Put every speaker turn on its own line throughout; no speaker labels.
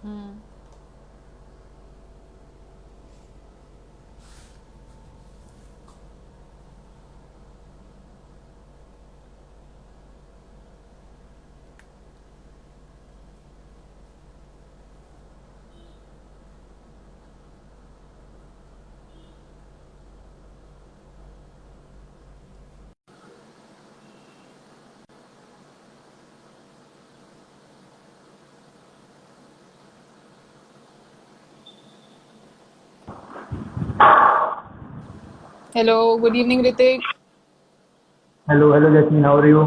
Hmm. Hello, good evening Hrithik.
Hello, Jasmine. How are you?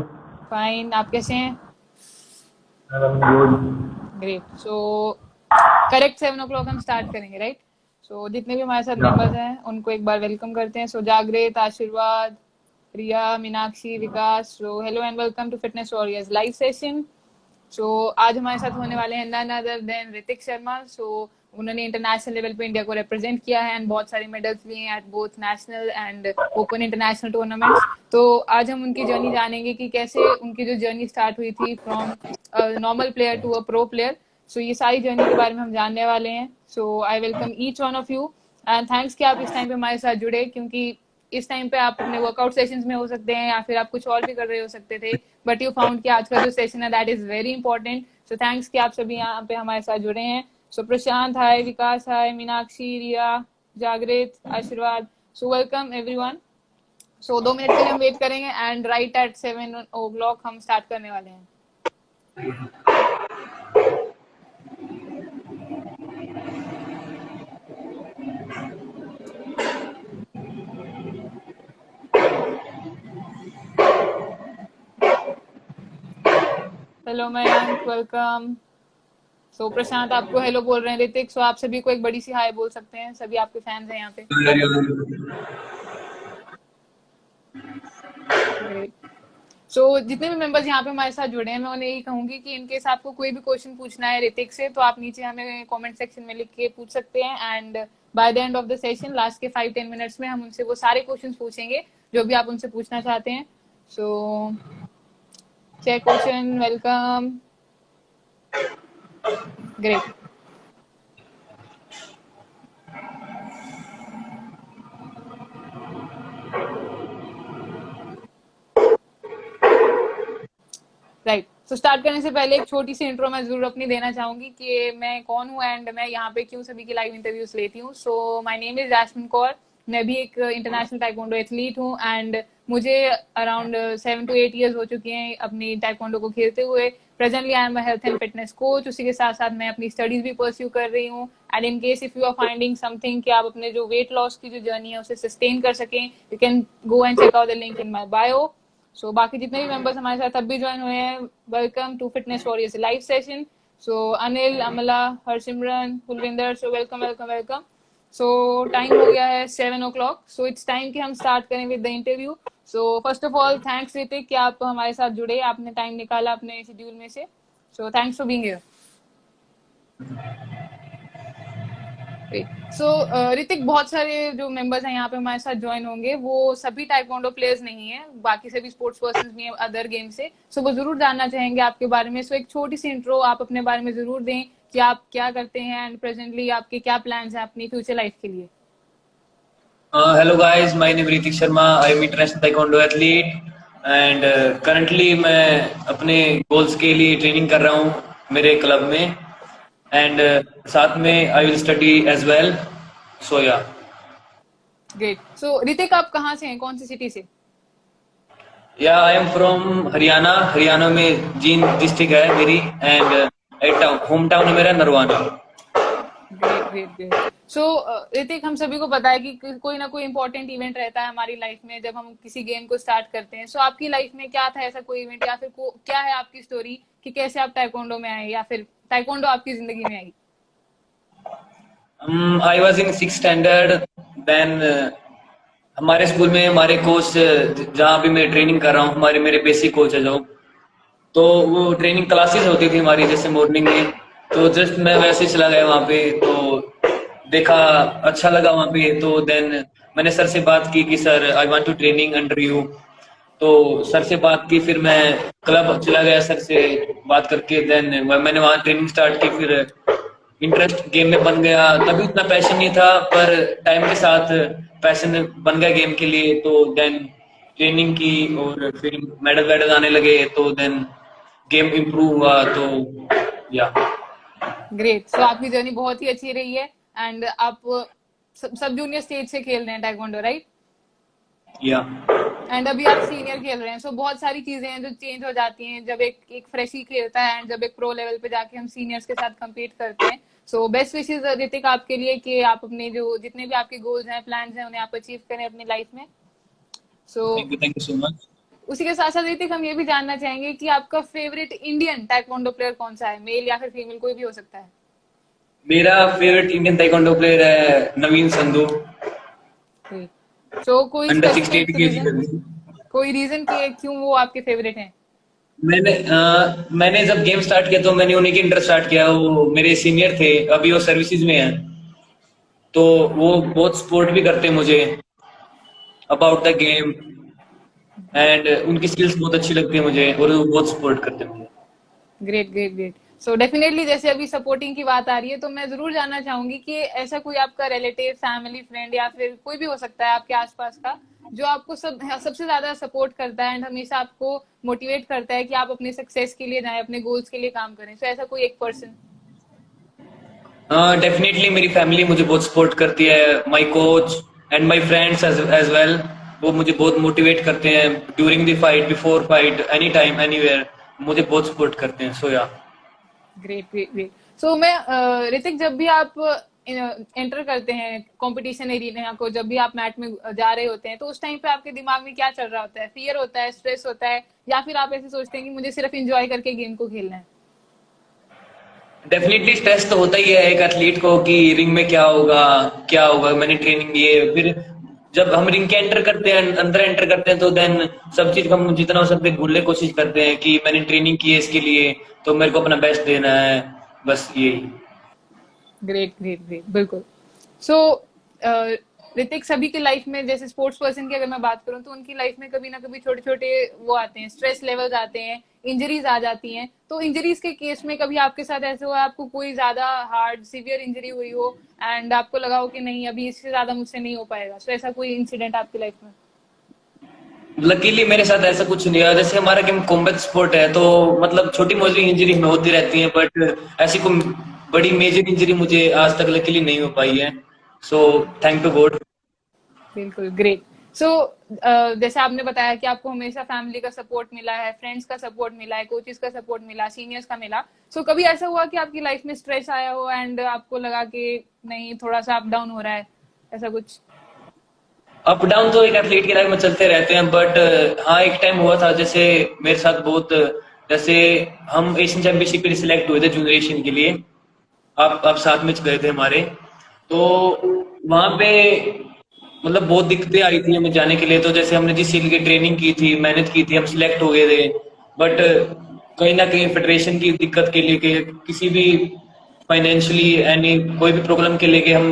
Fine, आप कैसे हैं?
I'm good.
Great. So correct 7 o'clock हम start करेंगे, right? सो जितने भी हमारे साथ मेंबर्स
Yeah.
हैं उनको एक बार वेलकम करते हैं। So Jagrit, Ashirwad, Riya, Meenakshi, Vikas. So hello and welcome to fitness warriors live session. So आज हमारे साथ होने वाले हैं none other than Hrithik Sharma. उन्होंने इंटरनेशनल लेवल पे इंडिया को रिप्रेजेंट किया है एंड बहुत सारे मेडल्स लिए हैं at both national and open international tournaments. तो आज हम उनकी जर्नी जानेंगे कि कैसे उनकी जो जर्नी स्टार्ट हुई थी from normal player to a pro player. So ये सारी जर्नी के बारे में हम जानने वाले हैं। So I welcome each one of you and thanks कि आप इस टाइम पे हमारे साथ जुड़े, क्योंकि इस टाइम पे आप अपने वर्कआउट सेशंस में हो सकते हैं या फिर आप कुछ और भी कर रहे हो सकते थे, बट यू फाउंड कि आज का जो सेशन है that is very important. So thanks कि आप सभी यहाँ पे हमारे साथ जुड़े हैं। सो प्रशांत हाय, विकास हाय, Meenakshi, Riya, Jagrit, Ashirwad. So welcome everyone. So 2 minute के लिए हम वेट करेंगे एंड राइट एट 7 o'clock हम स्टार्ट करने वाले हैं। Hello Mayank, welcome. So Prashant आपको हेलो बोल रहे हैं, ऋतिक सो आप सभी को एक बड़ी सी हाय बोल सकते हैं, सभी आपके फैंस हैं यहाँ पे। ग्रेट। जितने भी मेंबर्स यहाँ पे हमारे साथ जुड़े हैं, मैं उन्हें यही कहूंगी कि इनकेस आपको कोई भी क्वेश्चन पूछना है ऋतिक से, तो आप नीचे हमें कमेंट सेक्शन में लिख के पूछ सकते हैं and by the end of the session last के 5-10 मिनट्स में हम उनसे वो सारे क्वेश्चन पूछेंगे जो भी आप उनसे पूछना चाहते हैं। So check question, welcome. Great. Right. So start करने से पहले एक छोटी सी इंट्रो मैं जरूर अपनी देना चाहूंगी कि मैं कौन हूँ एंड मैं यहाँ पे क्यों सभी की लाइव इंटरव्यूज लेती हूँ। So my name is Jasmine Kaur. मैं भी एक इंटरनेशनल टाइकोंडो एथलीट हूँ एंड मुझे अराउंड 7 to 8 years हो चुके हैं अपनी टाइकोंडो को खेलते हुए। Presently I am a health and fitness coach. उसी के साथ साथ मैं अपनी स्टडीज भी परस्यू कर रही हूँ and in case if you are finding something कि आप अपने जो वेट लॉस की जो जर्नी है उसे सस्टेन कर सकें, you can go and check out the link in my bio. बाकी जितने भी मेंबर्स हमारे साथ अब भी ज्वाइन हुए हैं, welcome to fitness warriors live session. Anil, Amla, Harsimran, Kulwinder, so welcome welcome welcome. Time हो गया है 7 o'clock। इट्स टाइम कि हम स्टार्ट करें with the interview. First of all thanks Hrithik कि आप हमारे साथ जुड़े, आपने टाइम निकाला अपने शेड्यूल में से। Thanks for being here. Hrithik, बहुत सारे जो मेंबर्स हैं यहाँ पे हमारे साथ ज्वाइन होंगे वो सभी टाइकोंडो प्लेयर्स नहीं है, बाकी सभी स्पोर्ट्स पर्सन भी हैं अदर गेम से। वो जरूर जानना चाहेंगे आपके बारे में। एक छोटी सी इंट्रो आप अपने बारे में जरूर दें कि आप क्या करते हैं एंड प्रेजेंटली आपके क्या प्लान्स हैं अपनी फ्यूचर लाइफ के लिए।
Hello guys, my name is Ritik Sharma. I am international taekwondo athlete and currently मैं अपने goals के लिए ट्रेनिंग कर रहा हूँ मेरे क्लब में and साथ में I will study as well. So yeah.
Great. Hrithik, आप कहाँ से हैं, कौन सी सिटी से?
Yeah, I am from Haryana. Haryana में जींद डिस्ट्रिक्ट है मेरी and होम टाउन है मेरा Narwana.
Great great great. Hrithik, हम सभी को पता है कि कोई ना कोई इंपॉर्टेंट इवेंट रहता है हमारी लाइफ में जब हम किसी गेम को स्टार्ट करते हैं। आपकी लाइफ में क्या था ऐसा कोई इवेंट, या फिर क्या है आपकी स्टोरी कि कैसे आप ताइक्वांडो में आए या फिर ताइक्वांडो आपकी जिंदगी में आई?
I was in 6th standard then हमारे स्कूल में हमारे कोच जहाँ भी मैं ट्रेनिंग कर रहा हूँ हमारे मेरे बेसिक कोच है जो तो वो ट्रेनिंग क्लासेस होती थी हमारी जैसे मॉर्निंग में तो जस्ट मैं वैसे ही चला गया वहाँ पे तो देखा अच्छा लगा वहाँ पे तो देन मैंने सर से बात की कि sir I want to training under you तो सर से बात की फिर मैं क्लब चला गया सर से बात करके देन मैंने वहाँ ट्रेनिंग स्टार्ट की फिर इंटरेस्ट गेम में बन गया। तभी उतना पैशन नहीं था, पर टाइम के साथ पैशन बन गया गेम के लिए। तो देन ट्रेनिंग की और फिर मेडल वेडल आने लगे, तो देन गेम इम्प्रूव हुआ। तो या
ग्रेट। सो आपकी जर्नी बहुत ही अच्छी रही है एंड आप सब जूनियर स्टेज से खेल रहे हैं टाइकोंडो, राइट?
या
एंड अभी आप सीनियर खेल रहे हैं। सो बहुत सारी चीजें हैं जो चेंज हो जाती हैं जब एक फ्रेशी खेलता है एंड जब एक प्रो लेवल पे जाके हम सीनियर्स के साथ compete करते हैं। सो बेस्ट विशेस ऋतिक आपके लिए कि आप अपने जो जितने भी आपके गोल्स हैं, प्लान्स हैं, उन्हें आप अचीव करें अपनी लाइफ में। So
thank you so much.
उसी के साथ साथ ऋतिक हम ये भी जानना चाहेंगे कि आपका फेवरेट इंडियन टाइकोंडो प्लेयर कौन सा है? मेल या फिर फीमेल, कोई भी हो सकता है।
मेरा फेवरेट इंडियन ताइक्वांडो प्लेयर है नवीन संधू।
सो कोई
अंडर 68
स्पेसिफिक
केजी
रीजन, कोई रीजन कि क्यों वो आपके फेवरेट हैं?
मैंने जब गेम स्टार्ट किया तो मैंने उन्हीं के इंटर स्टार्ट किया। वो मेरे सीनियर थे, अभी वो सर्विसेज में हैं। तो वो बहुत सपोर्ट भी करते हैं मुझे अबाउट द गेम, एंड उनकी स्किल्स बहुत अच्छी लगती है मुझे, और वो बहुत सपोर्ट करते हैं मुझे।
Great great great. So definitely जैसे अभी सपोर्टिंग की बात आ रही है तो मैं जरूर जानना चाहूंगी कि ऐसा कोई आपका रिलेटिव, फैमिली, फ्रेंड या फिर कोई भी हो सकता है आपके आसपास का जो आपको सबसे ज्यादा सपोर्ट करता है एंड हमेशा आपको मोटिवेट करता है कि आप अपने सक्सेस के लिए जाएं, अपने गोल्स के लिए काम करें। सो ऐसा कोई एक पर्सन?
डेफिनेटली मेरी फैमिली मुझे बहुत सपोर्ट करती है, my coach and my friends as well. वो मुझे बहुत मोटिवेट करते हैं during the fight, before fight, any time anywhere. मुझे बहुत सपोर्ट करते हैं। सो या
ग्रेट ग्रेट ग्रेट। सो मैं ऋतिक, जब भी आप एंटर करते हैं कंपटीशन एरिना को, जब भी आप मैट में जा रहे होते हैं तो उस टाइम पे आपके दिमाग में क्या चल रहा होता है? फियर होता है, स्ट्रेस होता है, या फिर आप ऐसे सोचते हैं कि मुझे सिर्फ एंजॉय करके गेम को खेलना है?
डेफिनेटली स्ट्रेस तो होता ही है एक एथलीट को कि रिंग में क्या होगा, क्या होगा। मैंने ट्रेनिंग की है, फिर जब हम रिंग के एंटर करते हैं, अंदर एंटर करते हैं, तो देन सब चीज हम जितना हो सकते हैं भूलने की कोशिश करते हैं कि मैंने ट्रेनिंग की है इसके लिए, तो मेरे को अपना बेस्ट देना है, बस यही।
ग्रेट ग्रेट ग्रेट, बिल्कुल। सो ऋतिक, सभी की लाइफ में, जैसे स्पोर्ट्स पर्सन की अगर मैं बात करूं तो उनकी लाइफ में कभी ना कभी छोटे छोटे वो आते हैं, स्ट्रेस लेवल्स आते हैं, इंजरीज आ जाती हैं। तो इंजरीज के केस में कभी आपके साथ ऐसे हुआ आपको कोई ज्यादा हार्ड सीवियर इंजरी हुई हो एंड आपको लगा हो कि नहीं अभी इससे ज्यादा मुझसे नहीं हो पाएगा? सो ऐसा कोई इंसिडेंट आपकी लाइफ में?
लकीली मेरे साथ ऐसा कुछ नहीं है। जैसे हमारा गेम कॉम्बैट स्पोर्ट है, तो मतलब छोटी मोटी इंजरी में होती रहती है, बट ऐसी कोई बड़ी मेजर इंजरी मुझे आज तक लकीली नहीं हो पाई है। So thank to God.
बिल्कुल, ग्रेट। सो जैसे आपने बताया कि आपको हमेशा फैमिली का सपोर्ट मिला है, फ्रेंड्स का सपोर्ट मिला है, कोचेस का सपोर्ट मिला, सीनियर्स का मिला। सो कभी ऐसा हुआ कि आपकी लाइफ में स्ट्रेस आया हो एंड आपको लगा कि नहीं, थोड़ा सा अप डाउन हो रहा है, ऐसा कुछ?
अप डाउन तो एक एथलीट की लाइफ में चलते रहते हैं, बट हाँ एक टाइम हुआ था जैसे मेरे साथ बहुत, जैसे हम एशियन चैंपियनशिप के लिए सिलेक्ट हुए थे जूनियर एशियन के लिए। आप साथ में गए थे हमारे, तो वहां पे मतलब बहुत दिक्कतें आई थी हमें जाने के लिए। तो जैसे हमने जिस चीज की ट्रेनिंग की थी, मेहनत की थी, हम सिलेक्ट हो गए थे, बट कहीं ना कहीं फेडरेशन की दिक्कत के लिए, किसी भी फाइनेंशियली एनी कोई भी प्रॉब्लम के लेके हम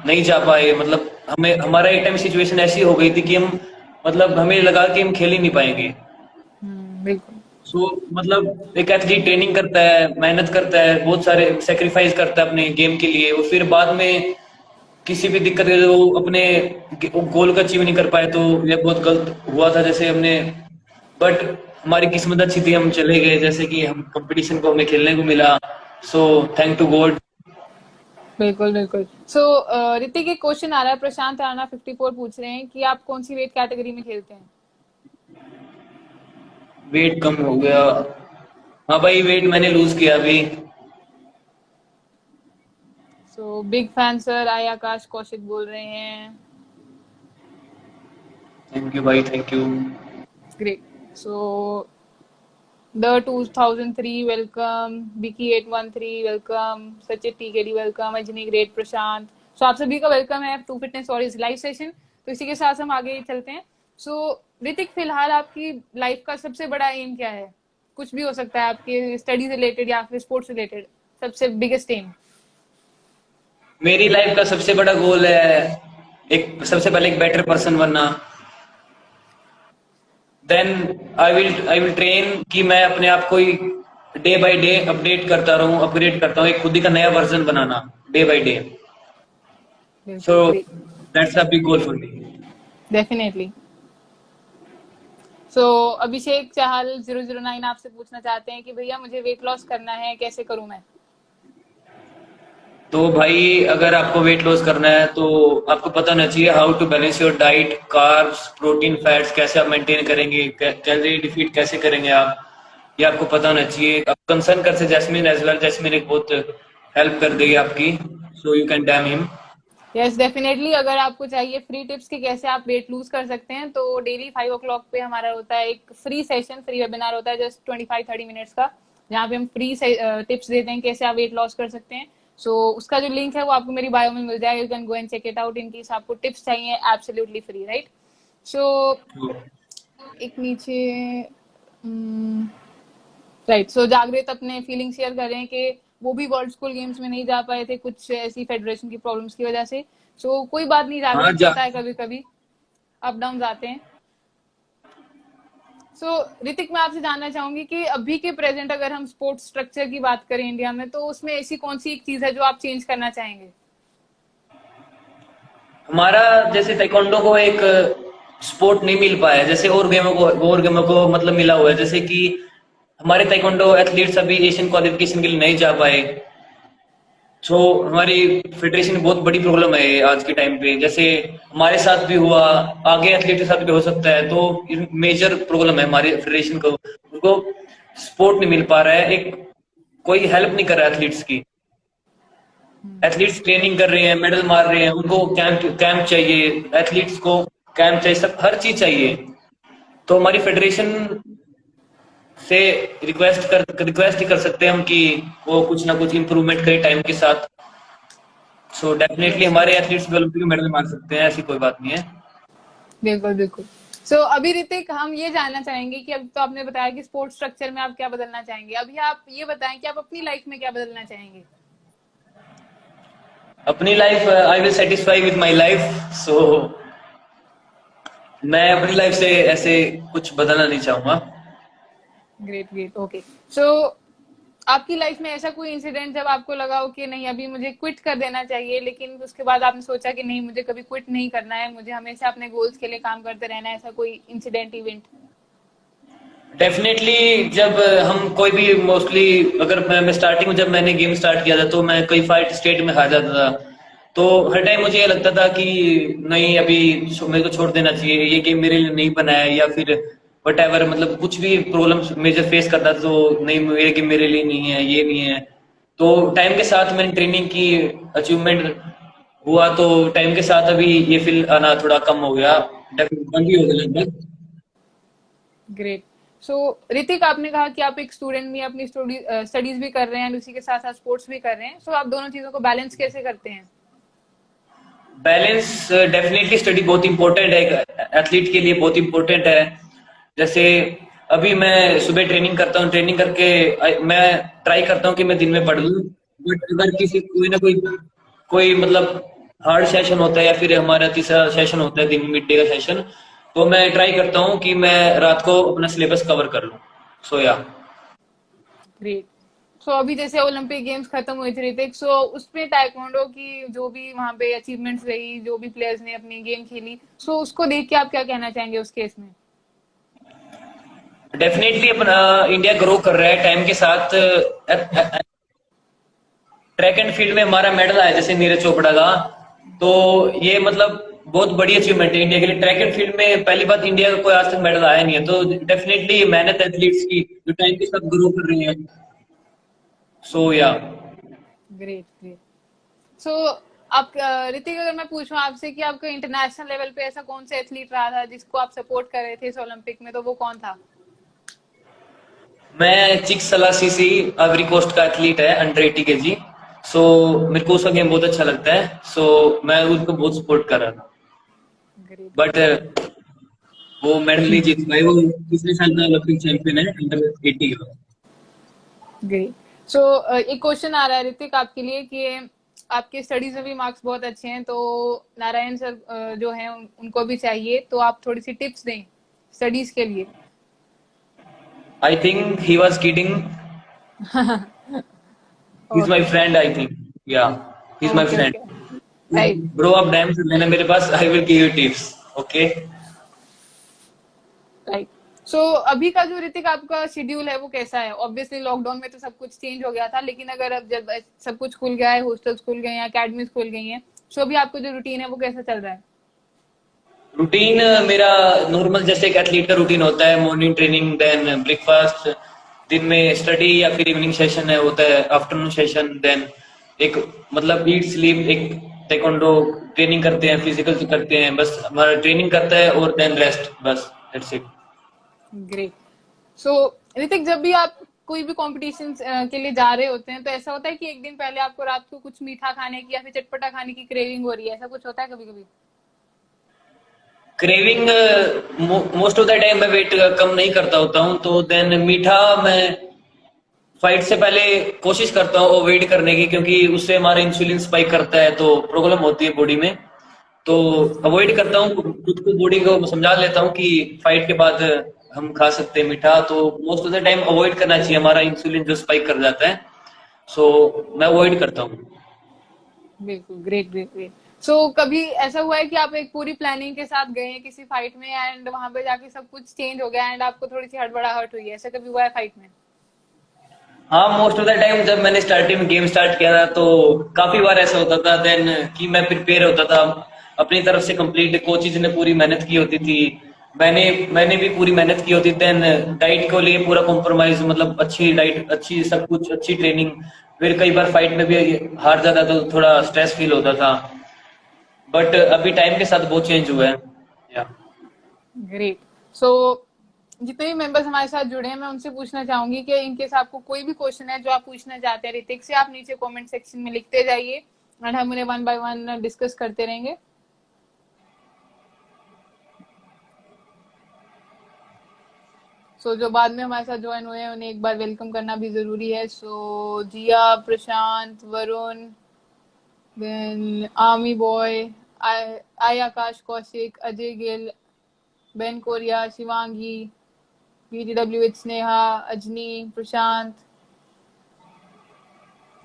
नहीं जा पाए। मतलब हमें हमारा एक टाइम सिचुएशन ऐसी हो गई थी कि हम मतलब हमें लगा कि हम खेल ही नहीं पाएंगे।
बिल्कुल।
सो मतलब एक एथलीट ट्रेनिंग करता है, मेहनत करता है, बहुत सारे सेक्रीफाइस करता है अपने गेम के लिए, और फिर बाद में किसी भी दिक्कत के वो अपने गोल का अचीव नहीं कर पाए, तो ये बहुत गलत हुआ था जैसे हमने। बट हमारी किस्मत अच्छी थी, हम चले गए, जैसे कि हम कंपटीशन को हमें खेलने को मिला। So thank to God.
बिल्कुल बिल्कुल। सो ऋतिक, एक क्वेश्चन आ रहा है, प्रशांत राणा 54 पूछ रहे हैं कि आप कौन सी वेट कैटेगरी में खेलते हैं?
वेट कम हो गया। हाँ भाई, वेट मैंने लूज किया अभी।
सो बिग फैन सर, आई आकाश कौशिक बोल रहे हैं।
थैंक यू भाई, thank you.
Great. So The 2003 welcome, Vicky 813 welcome, Sachit TKD welcome, Ajni Great, Prashant. So आप सभी का वेलकम है to fitness warriors live session. तो इसी के साथ हम आगे चलते हैं। सो ऋतिक, फिलहाल आपकी लाइफ का सबसे बड़ा एम क्या है? कुछ भी हो सकता है, आपके स्टडी रिलेटेड या फिर स्पोर्ट्स रिलेटेड, सबसे बिगेस्ट एम।
मेरी लाइफ का सबसे बड़ा गोल है एक, सबसे पहले एक बेटर पर्सन बनना। देन आई विल ट्रेन कि मैं अपने आप को ही डे बाय डे अपडेट करता रहूं, अपग्रेड करता हूँ, एक खुद ही का नया वर्जन बनाना डे बाय डे। सो
बिल्कुल, great,
that's a big goal for me.
Definitely. So Abhishek Chahal 009 आपसे पूछना चाहते हैं कि भैया मुझे वेट लॉस करना है, कैसे करूं मैं?
तो भाई अगर आपको वेट लॉस करना है तो आपको पता होना चाहिए how to balance your diet, carbs, protein, fats कैसे आप मेंटेन करेंगे, कैलोरी डिफीट कैसे करेंगे आप, ये आपको पता होना चाहिए। आप कंसर्न कर से जैस्मिन एज वेल, जैस्मिन एक बहुत हेल्प कर देगी आपकी, so you can dam him.
Yes, definitely. अगर आपको चाहिए फ्री टिप्स कि कैसे आप वेट लूज कर सकते हैं, तो डेली 5 o'clock पे हमारा होता है एक फ्री सेशन, फ्री वेबिनार होता है, जस्ट 25-30 मिनट्स का, जहाँ पे हम फ्री टिप्स देते हैं कैसे आप वेट लॉस कर सकते हैं। सो उसका जो लिंक है वो आपको मेरी बायो में मिल जाएगा, you can go and check it out in case आपको टिप्स चाहिए एब्सोल्युटली फ्री, राइट? सो एक नीचे, राइट, सो जागृत अपने फीलिंग शेयर कर रहे हैं कि वो भी वर्ल्ड स्कूल गेम्स में नहीं जा पाए थे कुछ ऐसी फेडरेशन की प्रॉब्लम्स की वजह से। सो कोई बात नहीं
हाँ
जागृत,
जा
होता है कभी कभी, अप डाउन आते हैं। सो ऋतिक, मैं आपसे जानना चाहूंगी कि अभी के प्रेजेंट अगर हम स्पोर्ट्स स्ट्रक्चर की बात करें इंडिया में, तो उसमें ऐसी कौन सी एक चीज है जो आप चेंज करना चाहेंगे?
हमारा जैसे ताइक्वांडो को एक स्पोर्ट नहीं मिल पाया, जैसे और गेमों को मतलब मिला हुआ है, जैसे कि हमारे ताइक्वांडो एथलीट्स अभी एशियन क्वालिफिकेशन के लिए नहीं जा पाए। सो हमारी फेडरेशन में बहुत बड़ी प्रॉब्लम है ये आज के टाइम पे, जैसे हमारे साथ भी हुआ, आगे एथलीट के साथ भी हो सकता है, तो मेजर प्रॉब्लम है हमारे फेडरेशन को, उनको सपोर्ट नहीं मिल पा रहा है, एक कोई हेल्प नहीं कर रहा है एथलीट्स की। एथलीट्स ट्रेनिंग कर रहे हैं, मेडल मार रहे हैं, उनको कैंप कैंप चाहिए, एथलीट्स को कैंप चाहिए, सब हर चीज चाहिए। तो हमारी फेडरेशन से रिक्वेस्ट ही कर सकते हैं हम कि वो कुछ ना कुछ इम्प्रूवमेंट करे टाइम के साथ। सो डेफिनेटली
यस,
हमारे एथलीट्स भी ओलंपिक में मेडल मार सकते हैं, ऐसी कोई बात नहीं है।
बिल्कुल बिल्कुल। सो अभी ऋतिक, हम ये जानना चाहेंगे कि अब तो आपने बताया कि स्पोर्ट्स स्ट्रक्चर में आप क्या बदलना चाहेंगे, अभी आप ये बताएं कि आप अपनी लाइफ में क्या बदलना चाहेंगे?
अपनी life I will satisfy with my life. So मैं अपनी लाइफ से ऐसे कुछ बदलना नहीं चाहूंगा।
Great great, okay. सो आपकी लाइफ में ऐसा कोई इंसिडेंट जब आपको लगा हो कि नहीं अभी मुझे क्विट कर देना चाहिए, लेकिन उसके बाद आपने सोचा कि नहीं मुझे कभी क्विट नहीं करना है, मुझे हमेशा अपने गोल्स के लिए काम करते रहना है, ऐसा कोई इंसिडेंट, इवेंट?
डेफिनेटली जब हम कोई भी मोस्टली, अगर मैं स्टार्टिंग में जब मैंने गेम स्टार्ट किया था तो मैं कई फाइट स्टेट में हार जाता था। तो हर टाइम मुझे ये लगता था कि नहीं अभी मेरे को छोड़ देना चाहिए, ये गेम मेरे लिए नहीं बना है, या फिर वट एवर, मतलब कुछ भी प्रॉब्लम मेजर फेस करता था तो नहीं ये गेम मेरे लिए नहीं है, ये नहीं है। तो टाइम के साथ मैंने ट्रेनिंग की, अचीवमेंट हुआ, तो टाइम के साथ अभी ये फील आना थोड़ा कम हो गया, बंद भी हो गया लगभग।
ग्रेट। सो ऋतिक, आपने कहा कि आप एक स्टूडेंट भी, अपनी स्टडीज भी कर रहे हैं, उसी के साथ साथ स्पोर्ट्स भी कर रहे हैं, सो आप दोनों चीजों को बैलेंस कैसे करते हैं?
बैलेंस डेफिनेटली स्टडी बहुत इंपॉर्टेंट है, एथलीट के लिए बहुत इंपॉर्टेंट है। जैसे अभी मैं सुबह ट्रेनिंग करता हूँ, ट्रेनिंग करके मैं ट्राई करता हूँ कि मैं दिन में पढ़ लूँ। बट अगर किसी कोई ना कोई कोई मतलब हार्ड सेशन होता है या फिर हमारा तीसरा सेशन होता है दिन मिड डे का सेशन, तो मैं ट्राई करता हूँ कि मैं रात को अपना सिलेबस कवर कर लूँ। सो या
ग्रेट। सो अभी जैसे ओलंपिक गेम्स खत्म हुए थे ऋतिक, सो उसमें ताइक्वांडो की जो भी वहां पे अचीवमेंट्स रही, जो भी प्लेयर्स ने अपनी गेम खेली, सो उसको देख के आप क्या कहना चाहेंगे उस केस में?
डेफिनेटली अपना इंडिया ग्रो कर रहा है टाइम के साथ। ट्रैक एंड फील्ड में हमारा मेडल आया जैसे नीरज चोपड़ा का, तो ये मतलब बहुत बड़ी अचीवमेंट है इंडिया के लिए। ट्रैक एंड फील्ड में पहली बात इंडिया का कोई आज तक मेडल आया नहीं है, तो डेफिनेटली मेहनत एथलीट्स की जो टाइम के साथ ग्रो कर रही है। सो या
ग्रेट ग्रेट। सो आप ऋतिक, अगर मैं पूछूं आपसे कि आपका इंटरनेशनल लेवल पे ऐसा कौन सा एथलीट रहा था जिसको आप सपोर्ट कर रहे थे इस ओलंपिक में, तो वो कौन था?
मैं चिक सलासीसी आइवरी कोस्ट का एथलीट है, अंडर 80 kg। सो मेरे को उसका गेम बहुत अच्छा लगता है, सो मैं उनको बहुत सपोर्ट कर रहा था।
ग्रेट
बट वो मेडल नहीं जीत पाए, वो पिछले साल का ओलंपिक चैंपियन है अंडर 80 का।
ग्रेट। सो एक क्वेश्चन आ रहा है ऋतिक आपके लिए कि आपके स्टडीज में भी मार्क्स बहुत अच्छे हैं, तो नारायण सर जो हैं उनको भी चाहिए, तो आप थोड़ी सी टिप्स दें स्टडीज के लिए।
I think he was kidding. He's my
okay
friend, I think. Yeah, he's my
okay
friend.
Okay right
Bro, आप डैम से लेना मेरे पास. I will give you tips. Okay.
Right so अभी का जो ऋतिक आपका शेड्यूल है वो कैसा है? ऑब्वियसली लॉकडाउन में तो सब कुछ चेंज हो गया था, लेकिन अगर अब जब सब कुछ खुल गया है, हॉस्टल्स खुल गए हैं, अकेडमीज खुल गई हैं, सो अभी आपका जो रूटीन है वो कैसा चल रहा है?
रूटीन मेरा नॉर्मल जैसे एक एथलीट का रूटीन होता है. मॉर्निंग ट्रेनिंग, देन ब्रेकफास्ट, दिन में स्टडी या फिर इवनिंग सेशन है होता है, आफ्टरनून सेशन, देन एक मतलब ईट स्लीप, एक ताइक्वांडो ट्रेनिंग करते हैं, फिजिकल करते हैं, बस हमारा ट्रेनिंग करता है और देन रेस्ट, बस that's it.
Great so Hrithik, जब भी आप कोई भी कॉम्पिटिशन के लिए जा रहे होते हैं तो ऐसा होता है कि एक दिन पहले आपको रात को कुछ मीठा खाने की या फिर चटपटा खाने की क्रेविंग हो रही है, ऐसा कुछ होता है कभी कभी?
Craving most of the time मैं वेट कम नहीं करता होता हूँ, तो देन मीठा मैं फाइट से पहले कोशिश करता हूँ अवॉइड करने की, क्योंकि उससे हमारा इंसुलिन स्पाइक करता है तो प्रॉब्लम होती है बॉडी में. तो अवॉइड करता हूँ, खुद को बॉडी को समझा लेता हूँ कि फाइट के बाद हम खा सकते हैं मीठा. तो most of the time avoid करना चाहिए, हमारा इंसुलिन जो स्पाइक कर जाता है. सो मैं अवॉइड करता हूँ.
बिल्कुल, ग्रेट ग्रेट ग्रेट सो कभी ऐसा हुआ है कि आप एक पूरी प्लानिंग के साथ गए हैं किसी फाइट में एंड वहां पे जाके सब कुछ चेंज हो गया एंड आपको थोड़ी सी हड़बड़ाहट हुई है, ऐसा कभी हुआ है फाइट में?
हाँ, मोस्ट ऑफ द टाइम जब मैंने स्टार्टिंग में गेम स्टार्ट किया था तो काफी बार ऐसा होता था देन कि मैं प्रिपेयर होता था अपनी तरफ से कंप्लीट. कोचिज ने पूरी मेहनत की होती थी, मैंने मैंने भी पूरी मेहनत की होती. देन डाइट को लिए पूरा कॉम्प्रोमाइज, मतलब अच्छी डाइट, अच्छी सब कुछ, अच्छी ट्रेनिंग. फिर कई बार फाइट में भी हार जाता तो थोड़ा स्ट्रेस फील होता था, बट अभी टाइम के साथ बहुत चेंज हुआ है. या
ग्रेट सो जितने भी मेंबर्स हमारे साथ जुड़े हैं मैं उनसे पूछना चाहूंगी कि इनकेस आपको कोई भी क्वेश्चन है जो आप पूछना चाहते हैं ऋतिक से, आप नीचे कमेंट सेक्शन में लिखते जाइए एंड हम उन्हें वन बाय वन डिस्कस करते रहेंगे. सो जो बाद में हमारे साथ ज्वाइन हुए हैं उन्हें एक बार वेलकम करना भी जरूरी है. So Jiya, Prashant, Varun, then army boy, I Akash Kaushik, Ajay Gill, Ben Korea, Shivangi, BDWH Sneha, Ajni, Prashant,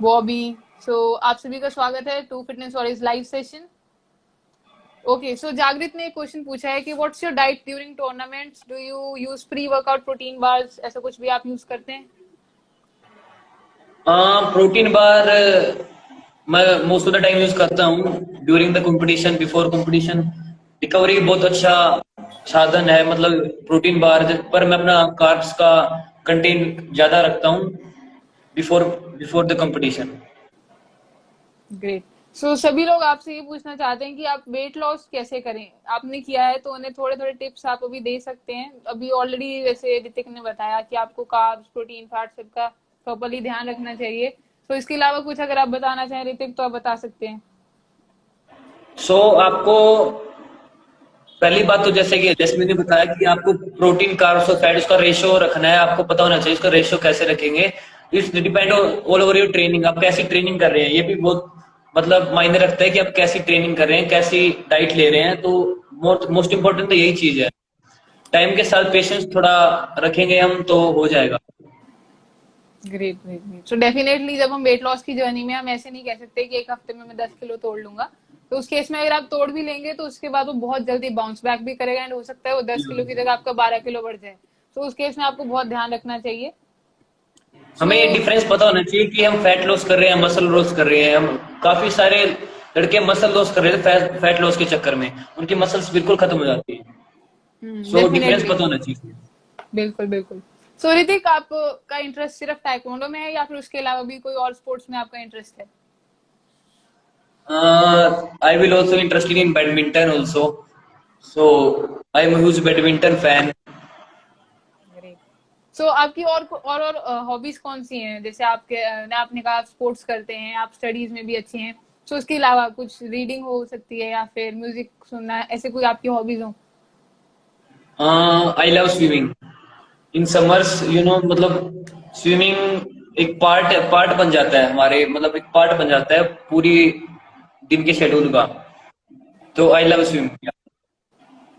Bobby. So आप सभी का स्वागत है टू फिटनेस और इस लाइव सेशन. ओके सो जागृत ने एक क्वेश्चन पूछा है कि what's your diet during tournaments, do you use pre workout protein bars, ऐसा कुछ भी आप यूज करते हैं?
प्रोटीन बार मैं most of the time use करता हूँ during the competition, before competition. Recovery बहुत अच्छा साधन है, मतलब प्रोटीन बार, पर मैं अपना कार्ब्स का कंटेंट ज्यादा रखता हूँ before before the competition.
Great so सभी लोग आपसे ये पूछना चाहते हैं कि आप वेट लॉस कैसे करें, आपने किया है तो उन्हें थोड़े थोड़े टिप्स आप अभी दे सकते हैं. अभी ऑलरेडी वैसे ऋतिक ने बताया कि आपको कार्ब्स, प्रोटीन, फैट सबका प्रॉपरली ध्यान रखना चाहिए. तो इसके अलावा कुछ अगर आप बताना चाहें ऋतिक तो आप बता सकते हैं.
सो आपको पहली बात तो जैसे कि जैस्मिन ने बताया कि आपको प्रोटीन, कार्ब्स और फैट उसका रेशियो रखना है, आपको पता होना चाहिए उसका रेशियो कैसे रखेंगे. It's depend all over your training, आप कैसी ट्रेनिंग कर रहे हैं, ये भी बहुत मतलब मायने रखता है कि आप कैसी ट्रेनिंग कर रहे हैं, कैसी डाइट ले रहे हैं. तो मोस्ट इम्पोर्टेंट तो यही चीज है. टाइम के साथ पेशेंस थोड़ा रखेंगे हम तो हो जाएगा.
Great great great so definitely जब हम वेट लॉस की जर्नी में, हम ऐसे नहीं कह सकते कि एक हफ्ते में मैं 10 किलो तोड़ लूंगा. तो उस केस में अगर आप तोड़ भी लेंगे तो उसके बाद वो बहुत जल्दी बाउंस बैक भी करेगा एंड हो सकता है वो 10 किलो की जगह आपका 12 किलो बढ़ जाए. तो उस केस में आपको बहुत ध्यान रखना चाहिए.
हमें ये
सो
डिफरेंस पता होना चाहिए कि हम फैट लॉस कर रहे हैं, मसल लॉस कर रहे हैं. हम काफी सारे लड़के मसल लॉस कर रहे थे फैट लॉस के चक्कर में, उनकी मसल्स बिल्कुल खत्म हो जाती है. सो डिफरेंस
डेफिनेटली
पता होना चाहिए.
बिल्कुल बिल्कुल. सो ऋतिक, आपका इंटरेस्ट सिर्फ टाइकोंडो में है या फिर उसके अलावा भी कोई और स्पोर्ट्स में आपका इंटरेस्ट है?
I will also interested in badminton also. So I am a huge badminton fan.
सो आपकी और हॉबीज कौन सी हैं? जैसे आपने कहा आप स्पोर्ट्स करते हैं, आप स्टडीज में भी अच्छे हैं. सो उसके अलावा कुछ रीडिंग हो सकती है या फिर म्यूजिक सुनना, ऐसे कोई आपकी हॉबीज हो?
I love swimming. In summers, मतलब स्विमिंग एक पार्ट बन जाता है हमारे, मतलब एक पार्ट बन जाता है पूरी दिन के शेड्यूल का. तो आई लव स्विमिंग.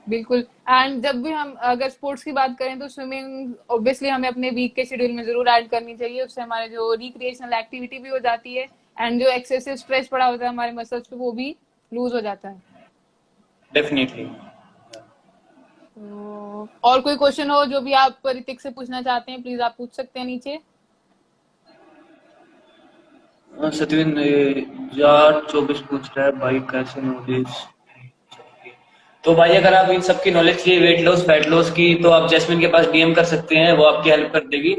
बिल्कुल एंड जब भी हम अगर स्पोर्ट्स की बात करें तो स्विमिंग ऑब्वियसली हमें अपने वीक के शेड्यूल में जरूर ऐड करनी चाहिए। उससे हमारे जो रिक्रिएशनल एक्टिविटी भी हो जाती है एंड जो एक्सेसिव स्ट्रेस पड़ा होता है हमारे मसल्स पे वो भी लूज हो जाता है।
डेफिनेटली।
तो और कोई क्वेश्चन हो जो भी आप ऋतिक से पूछना चाहते हैं प्लीज आप पूछ सकते हैं नीचे।
सतविन 2024 पूछ रहा है भाई कैसे नॉलेज। तो भाई अगर आप इन सब की नॉलेज चाहिए, वेट लॉस फैट लॉस की, तो आप जैस्मिन के पास डीएम कर सकते हैं, वो आपकी हेल्प कर देगी।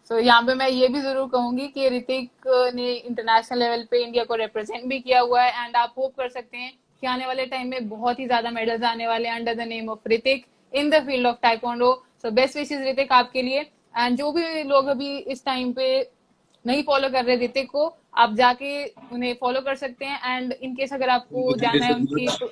सो यहाँ पे मैं ये भी जरूर कहूंगी कि ऋतिक ने इंटरनेशनल लेवल पे इंडिया को रिप्रेजेंट भी किया हुआ है एंड आप होप कर सकते हैं कि आने वाले टाइम में बहुत ही ज्यादा मेडल्स आने वाले हैं under the name of Hrithik in the field of taekwondo. So best wishes Hrithik आपके लिए। एंड जो भी लोग अभी इस टाइम पे नहीं फॉलो कर रहे ऋतिक को, आप जाके उन्हें फॉलो कर सकते हैं। एंड इनकेस अगर आपको
थैंक यू
जानना है
सो मच।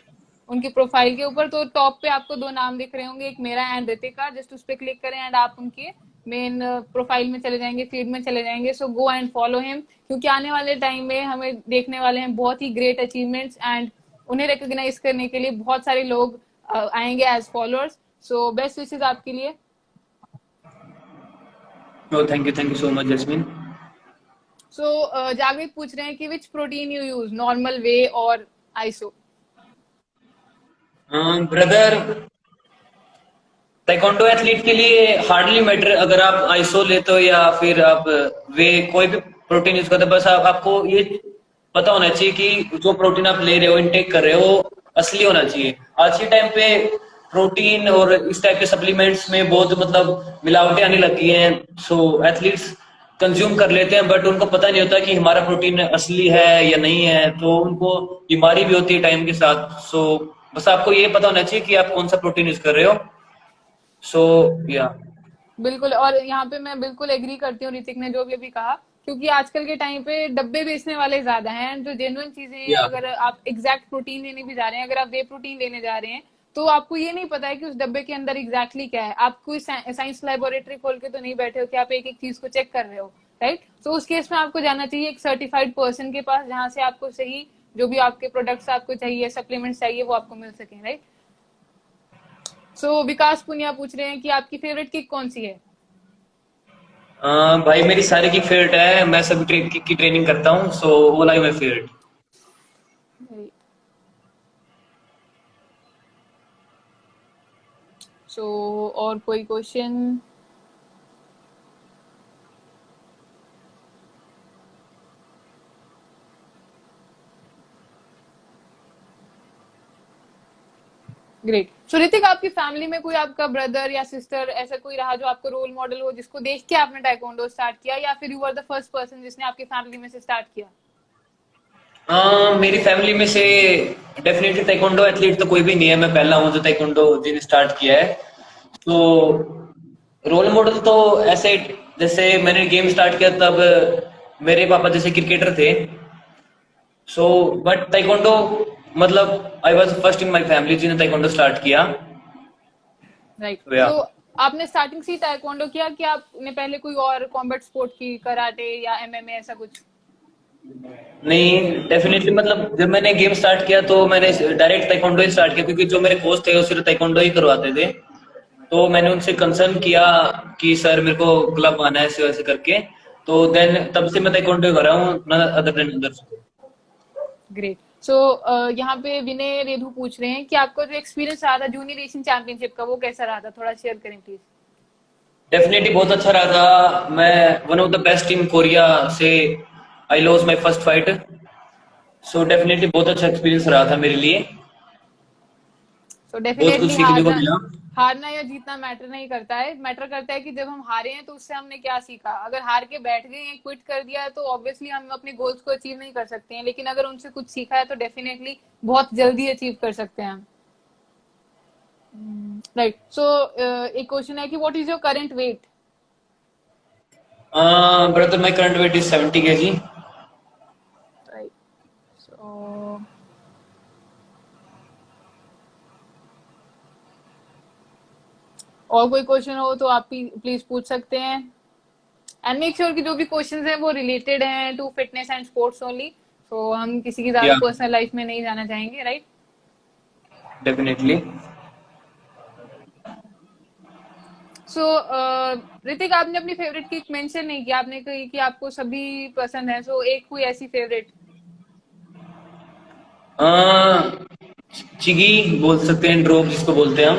उनकी प्रोफाइल के ऊपर, तो टॉप पे आपको दो नाम दिख रहे होंगे, एक मेरा एंड ऋतिक का। जस्ट उस पर क्लिक करें एंड आप उनके मेन प्रोफाइल में चले जाएंगे, फीड में चले जाएंगे। सो गो एंड फॉलो हिम, क्योंकि आने वाले टाइम में हमें देखने वाले हैं बहुत ही ग्रेट अचीवमेंट्स एंड उन्हें रिकॉग्नाइज करने के लिए बहुत सारे लोग आएंगे as followers. So best wishes आपके लिए।
Thank you so much Jasmine.
So Jagrit पूछ रहे हैं कि which protein you use, normal way और आइसो।
ब्रदर, ताइक्वांडो एथलीट के लिए हार्डली मैटर अगर आप आइसो लेते हो या फिर आप वे कोई भी प्रोटीन यूज करते हो। बस आपको ये पता होना चाहिए कि जो प्रोटीन आप ले रहे हो, इनटेक कर रहे हो, वो असली होना चाहिए। आज के टाइम पे प्रोटीन और इस टाइप के सप्लीमेंट्स में बहुत मतलब मिलावटें आने लगी हैं। सो एथलीट्स कंज्यूम कर लेते हैं बट उनको पता नहीं होता कि हमारा प्रोटीन असली है या नहीं है, तो उनको बीमारी भी होती है टाइम के साथ। सो बस आपको ये पता होना चाहिए कि आप कौन सा प्रोटीन यूज कर रहे हो। सो या
बिल्कुल, और यहाँ पे मैं बिल्कुल एग्री करती हूँ ऋतिक ने जो भी अभी कहा, क्योंकि आजकल के टाइम पे डब्बे बेचने वाले ज्यादा हैं। जो जेन्युइन चीजें हैं,
या
अगर आप एग्जैक्ट प्रोटीन लेने भी जा रहे हैं, अगर आप वे प्रोटीन लेने जा रहे हैं, तो आपको ये नहीं पता है कि उस डब्बे के अंदर एग्जैक्टली क्या है। आप कोई साइंस लेबोरेटरी खोल के तो नहीं बैठे हो कि आप एक एक चीज को चेक कर रहे हो, राइट। तो उस केस में आपको जाना चाहिए एक सर्टिफाइड पर्सन के पास, जहां से आपको सही जो भी आपके प्रोडक्ट्स आपको चाहिए, सप्लीमेंट्स चाहिए, वो आपको मिल सके, राइट। सो विकास पुनिया पूछ रहे हैं कि आपकी फेवरेट किक कौन सी है।
भाई मेरी सारी की फेवरेट है, मैं सभी किक की ट्रेनिंग करता हूँ। सो वो लाइक माई फेवरेट।
सो और कोई क्वेश्चन। ग्रेट। सो ऋतिक, आपकी फैमिली में कोई आपका ब्रदर या सिस्टर ऐसा कोई रहा जो आपको रोल मॉडल हो, जिसको देख के आपने टाइकोंडो स्टार्ट किया, या फिर you were the first person जिसने आपकी फैमिली में से स्टार्ट किया।
मेरी फैमिली में से डेफिनेटली ताइक्वांडो एथलीट तो कोई भी नहीं है, मैं पहला हूँ जो ताइक्वांडो जिन्हें स्टार्ट किया है। तो रोल मॉडल तो ऐसे, जैसे मैंने गेम स्टार्ट किया तब मेरे पापा जैसे क्रिकेटर थे। सो बट ताइक्वांडो मतलब I was first in my family जिन्हें ताइक्वांडो स्टार्ट किया।
राइट।
तो या
तो आपने स्टार्टिंग से ही टाइकोंडो किया कि आपने पहले कोई और कॉम्बैट स्पोर्ट की, कराटे या एमएमए ऐसा कुछ।
नहीं, डेफिनेटली मतलब जब मैंने गेम स्टार्ट किया तो मैंने डायरेक्ट ताइक्वांडो ही स्टार्ट किया, क्योंकि जो मेरे कोच थे वो सिर्फ ताइक्वांडो ही करवाते थे। तो मैंने उनसे कंसर्न किया कि सर मेरे को क्लब आना है ऐसे वैसे करके। तो देन तब से मैं ताइक्वांडो कर रहा हूँ अदर देन अदर।
ग्रेट। सो यहाँ पे विनय रेधु पूछ रहे हैं कि आपका जो एक्सपीरियंस रहा था जूनियर एशियन चैंपियनशिप का, वो कैसा रहा था, थोड़ा शेयर करें प्लीज।
डेफिनेटली बहुत अच्छा रहा था। मैं one of the best team Korea से I loss my first fight. So definitely बहुत अच्छा एक्सपीरियंस रहा था मेरे लिए,
सो
बहुत कुछ
डेफिनेटली
सीखने को मिला।
हारना या जीतना मैटर नहीं करता है। मैटर करता है कि जब हम हारे हैं तो उससे हमने क्या सीखा। अगर हार के बैठ गए हैं, क्विट कर दिया, तो ऑब्वियसली हम अपने गोल्स को अचीव नहीं कर सकते हैं। लेकिन अगर उनसे कुछ सीखा है तो डेफिनेटली बहुत जल्दी अचीव कर सकते हैं हम, राइट। सो एक क्वेश्चन है कि what is your current weight.
Brother my current weight is 70 kg।
Right. So और कोई क्वेश्चन हो तो आप प्लीज पूछ सकते हैं। एंड मेक श्योर कि जो भी क्वेश्चंस हैं वो रिलेटेड हैं to fitness and sports only. So हम किसी की ज्यादा
या
पर्सनल लाइफ में नहीं जाना चाहेंगे, राइट।
डेफिनेटली।
सो ऋतिक, आपने अपनी फेवरेट की मेंशन नहीं किया, आपने कही कि आपको सभी पसंद है, सो एक कोई ऐसी फेवरेट?
चिगी बोल सकते हैं, ड्रॉप जिसको बोलते हैं हम।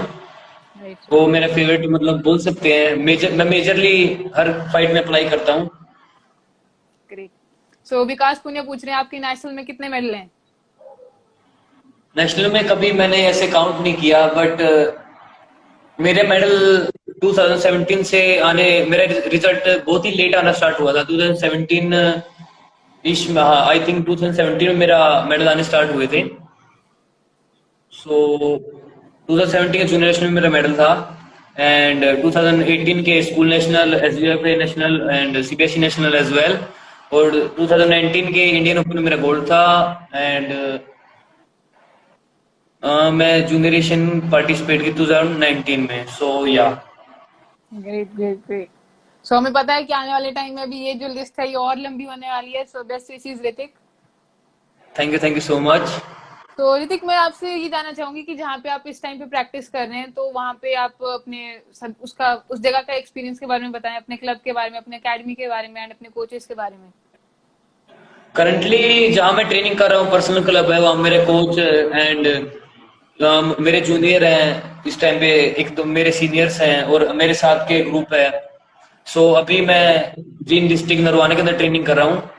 राइट
वो
राइट।
मेरा फेवरेट मतलब बोल सकते हैं। मैं मेजरली हर फाइट में अप्लाई करता हूँ।
ग्रेट। सो विकास पुनिया पूछ रहे हैं आपकी नेशनल में कितने मेडल हैं?
नेशनल में कभी मैंने ऐसे काउंट नहीं किया, बट मेरे मेडल 2017 से आने, मेरा रिजल्ट बहुत ही लेट आना स्टार्ट हुआ था। 2017 इश में, हाँ आई थिंक 2017 में मेरा मेडल आने स्टार्ट हुए थे। सो 2017 के जूनियर नेशनल में मेरा मेडल था, एंड 2018 के school national, SBFA national and CBSE national as well, और 2019 के इंडियन ओपन में मेरा गोल्ड था। एंड मैं जूनियर एशियन पार्टिसिपेट की 2019 में। सो या।
Great great great. सो हमें पता है कि आने वाले टाइम में भी ये जो लिस्ट है ये और लंबी होने वाली है, सो best wishes Hrithik.
Thank you so much.
तो ऋतिक, मैं आपसे ये जानना चाहूंगी कि जहाँ पे आप इस टाइम पे प्रैक्टिस कर रहे हैं, तो वहाँ पे आप अपने उसका उस जगह का एक्सपीरियंस के बारे में बताएं, अपने क्लब के बारे में, अपने एकेडमी के बारे में एंड अपने कोचेस के बारे में।
करंटली जहाँ मैं ट्रेनिंग कर रहा हूँ, पर्सनल क्लब है, वहाँ मेरे कोच एंड मेरे जूनियर हैं इस टाइम पे, एक दो मेरे सीनियर्स हैं और मेरे साथ के ग्रुप है। सो अभी मैं जींद डिस्ट्रिक्ट नरवाने के अंदर ट्रेनिंग कर रहा हूँ।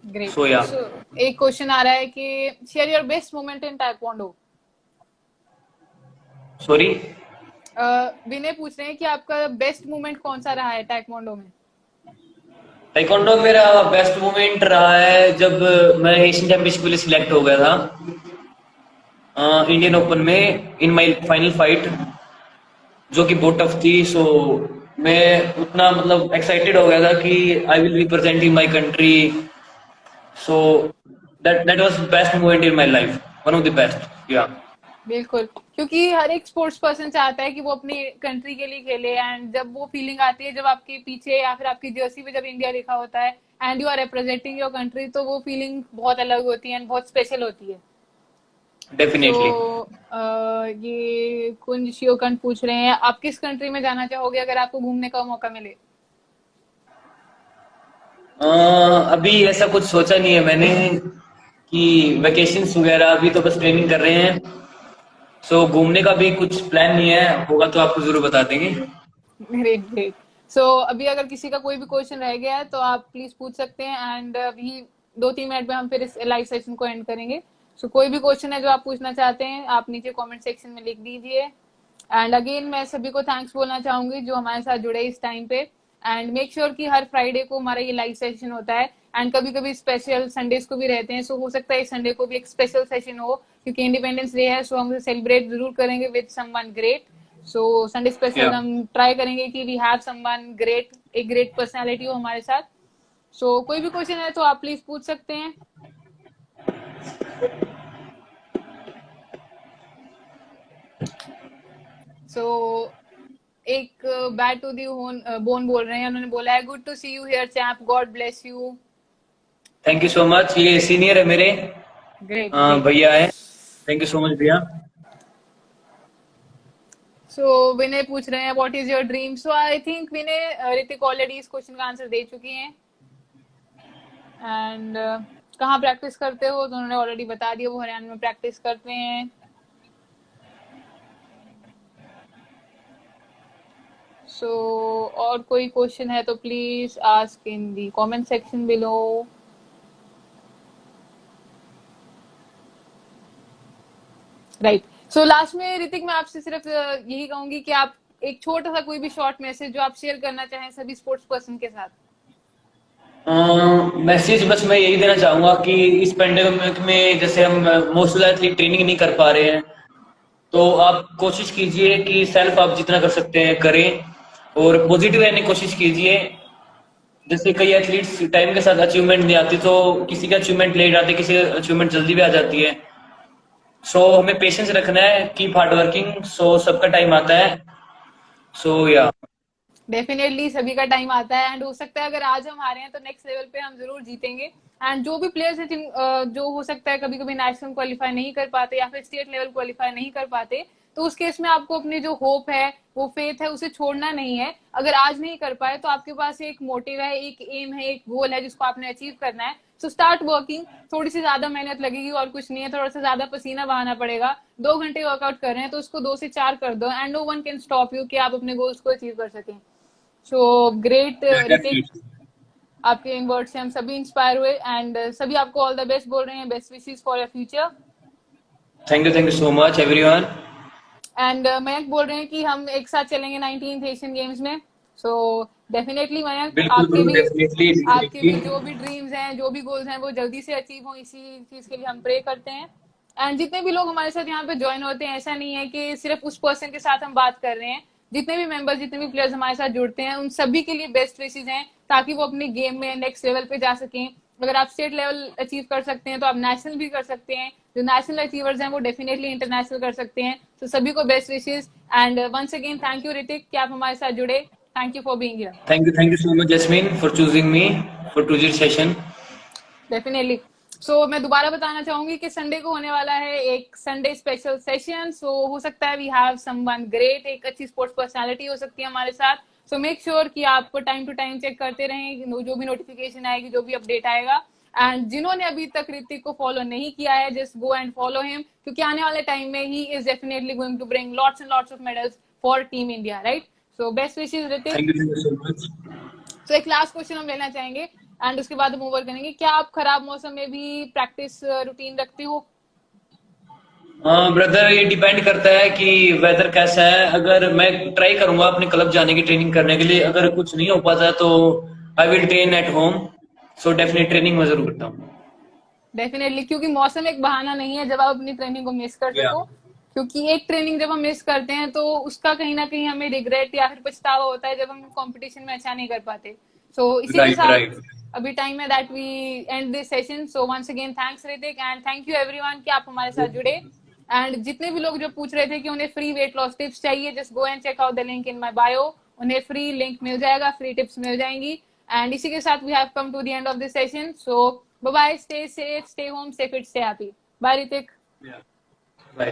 ग्रेट।
सो या।
सो एक क्वेश्चन आ रहा है कि share your best moment in taekwondo.
Sorry.
Vinay पूछ रहे हैं कि आपका बेस्ट मोमेंट कौन सा रहा है ताइक्वांडो में?
ताइक्वांडो मेरा बेस्ट मोमेंट रहा है जब मैं एशियन चैंपियनशिप के लिए सिलेक्ट हो गया था, इंडियन ओपन में, इन माई फाइनल फाइट, जो कि बहुत टफ थी। सो मैं उतना मतलब एक्साइटेड हो गया था कि I will representing my country. So that was best moment in my life, one of the best. या।
बिल्कुल, क्योंकि हर एक स्पोर्ट्स पर्सन चाहता है कि वो अपनी कंट्री के लिए खेले, एंड जब वो फीलिंग आती है जब आपके पीछे या फिर आपकी जर्सी पे जब इंडिया लिखा होता है and you are representing your country, तो वो फीलिंग बहुत अलग होती है एंड बहुत स्पेशल होती है। So
definitely.
ये कुंज शिवकंठ पूछ रहे हैं आप किस कंट्री में जाना चाहोगे अगर आपको घूमने का मौका मिले?
अभी ऐसा कुछ सोचा नहीं है मैंने कि वेकेशंस वगैरह, अभी तो बस ट्रेनिंग कर रहे हैं। सो घूमने का भी कुछ प्लान नहीं है, होगा तो आपको जरूर बता देंगे।
Great great. सो अभी अगर किसी का कोई भी क्वेश्चन रह गया है तो आप प्लीज पूछ सकते हैं, एंड अभी 2-3 मिनट में हम फिर इस लाइव सेशन को एंड करेंगे। सो कोई भी क्वेश्चन है जो आप पूछना चाहते हैं आप नीचे कमेंट सेक्शन में लिख दीजिए। एंड अगेन मैं सभी को थैंक्स बोलना चाहूंगी जो हमारे साथ जुड़े इस टाइम पे। एंड मेक श्योर कि हर फ्राइडे को हमारा ये लाइव सेशन होता है, एंड कभी कभी स्पेशल संडेज को भी रहते हैं। सो हो सकता है इस संडे को भी एक स्पेशल सेशन हो, क्योंकि इंडिपेंडेंस डे है, सो हम उसे सेलिब्रेट जरूर करेंगे with someone great. So Sunday special
या।
हम ट्राई करेंगे कि वी हैव समवन ग्रेट, एक ग्रेट पर्सनालिटी हो हमारे साथ। सो कोई भी क्वेश्चन है तो आप प्लीज पूछ सकते हैं। सो एक बैट टू दी बोन बोल रहे हैं, उन्होंने बोला है good to see you here chap, God bless you.
Thank you so much. ये सीनियर है मेरे,
ग्रेट ग्रेट।
भैया है। थैंक यू सो मच भैया।
सो विनय पूछ रहे हैं what is your dream. So I think Vinay, Hrithik already इस क्वेश्चन का आंसर दे चुकी हैं। एंड कहाँ प्रैक्टिस करते हो, तो उन्होंने ऑलरेडी बता दिया, वो हरियाणा में प्रैक्टिस करते हैं। सो और कोई क्वेश्चन है तो please ask in the comment section below. Right. So last में ऋतिक मैं आपसे सिर्फ यही कहूंगी कि आप एक छोटा सा कोई भी शॉर्ट मैसेज जो आप शेयर करना चाहें सभी स्पोर्ट्स पर्सन के साथ।
मैसेज बस मैं यही देना चाहूंगा कि इस पेंडेमिक में जैसे हम मोस्ट एथलीट ट्रेनिंग नहीं कर पा रहे हैं, तो आप कोशिश कीजिए कि सेल्फ आप जितना कर सकते हैं करें, और पॉजिटिव रहने की कोशिश कीजिए। जैसे कई एथलीट्स टाइम के साथ अचीवमेंट नहीं आती, तो किसी का अचीवमेंट लेट आती है, किसी का अचीवमेंट जल्दी भी आ जाती है। सो हमें पेशेंस रखना है, कीप हार्ड वर्किंग, सो सबका टाइम आता है। सो या।
डेफिनेटली सभी का टाइम आता है, एंड हो सकता है अगर आज हम हारे हैं तो नेक्स्ट लेवल पे हम जरूर जीतेंगे। एंड जो भी प्लेयर्स हैं जो हो सकता है कभी कभी नेशनल क्वालिफाई नहीं कर पाते या फिर स्टेट लेवल क्वालिफाई नहीं कर पाते, तो उस केस में आपको अपनी जो होप है, वो फेथ है, उसे छोड़ना नहीं है। अगर आज नहीं कर पाए तो आपके पास एक मोटिव है, एक एम है, एक गोल है जिसको आपने अचीव करना है। So start working. थोड़ी सी ज्यादा मेहनत लगेगी और कुछ नहीं है, थोड़ा सा ज्यादा पसीना बहाना पड़ेगा। 2 घंटे वर्कआउट कर रहे हैं तो उसको 2 से 4 कर दो, and no one can stop you कि आप अपने गोल्स को अचीव कर सकें। सो ग्रेट ऋतिक, आपके इन वर्ड से हम सभी इंस्पायर हुए, एंड सभी आपको ऑल द बेस्ट बोल रहे हैं, best wishes for your future.
Thank you so much everyone.
And Mayank बोल रहे हैं कि हम एक साथ चलेंगे 19th एशियन गेम्स में। सो डेफिनेटली मयंक,
बिल्कुल ब्रो,
आपके
डेफिनेटली।
भी जो भी ड्रीम्स हैं, जो भी गोल्स हैं, वो जल्दी से अचीव हो, इसी चीज के लिए हम प्रे करते हैं। एंड जितने भी लोग हमारे साथ यहाँ पे ज्वाइन होते हैं, ऐसा नहीं है कि सिर्फ उस पर्सन के साथ हम बात कर रहे हैं। जितने भी मेंबर्स, जितने भी प्लेयर्स हमारे साथ जुड़ते हैं, उन सभी के लिए बेस्ट विशेस हैं, ताकि वो अपने गेम में नेक्स्ट लेवल पे जा सकें। अगर आप स्टेट लेवल अचीव कर सकते हैं तो आप नेशनल भी कर सकते हैं। जो नेशनल अचीवर्स हैं वो डेफिनेटली इंटरनेशनल कर सकते हैं। तो सभी को best wishes, and once again thank you Hrithik कि आप हमारे साथ जुड़े। Thank you for being here.
Thank you so much Jasmine for choosing me for to session.
Definitely. So मैं दोबारा बताना चाहूंगी कि संडे को होने वाला है एक संडे स्पेशल सेशन। सो हो सकता है वी हैव समवन ग्रेट, एक अच्छी स्पोर्ट्स पर्सनालिटी हो सकती है हमारे साथ। सो मेक श्योर कि आप टाइम टू टाइम चेक करते रहें, जो भी नोटिफिकेशन आएगी, जो भी अपडेट आएगा। एंड जिन्होंने अभी तक ऋतिक को फॉलो नहीं किया है, just go and follow him, क्योंकि आने वाले टाइम में he is definitely going to bring lots and lots of medals for team India, right? So best wishes Hrithik.
Thank you so much.
तो एक लास्ट क्वेश्चन हम लेना चाहेंगे एंड उसके बाद हम ओवर करेंगे। क्या आप खराब मौसम में भी प्रैक्टिस रूटीन रखते हो?
हाँ ब्रदर, ये डिपेंड करता है कि वेदर कैसा है। अगर मैं ट्राई करूंगा अपने क्लब जाने की ट्रेनिंग करने के लिए, अगर कुछ नहीं हो पाता तो I will train at home. So definite training मैं जरूर करता हूँ।
डेफिनेटली, क्योंकि मौसम एक बहाना नहीं है जब आप अपनी ट्रेनिंग को मिस कर
या
सको। क्योंकि एक ट्रेनिंग जब हम मिस करते हैं तो उसका कहीं ना कहीं हमें रिग्रेट या फिर पछतावा होता है जब हम कंपटीशन में अच्छा नहीं कर पाते। सो इसी के
राइट
साथ
राइट।
अभी टाइम है that we end this session. So once again thanks Hrithik, and thank you everyone कि आप हमारे साथ जुड़े। एंड जितने भी लोग जो पूछ रहे थे कि उन्हें फ्री वेट लॉस टिप्स चाहिए, just go and check out the link in my bio. उन्हें फ्री लिंक मिल जाएगा, फ्री टिप्स मिल जाएंगी। एंड इसी के साथ we have come to the end of this session. So bye bye, stay safe, stay home, stay fit, stay happy. Bye Hrithik.
Bye.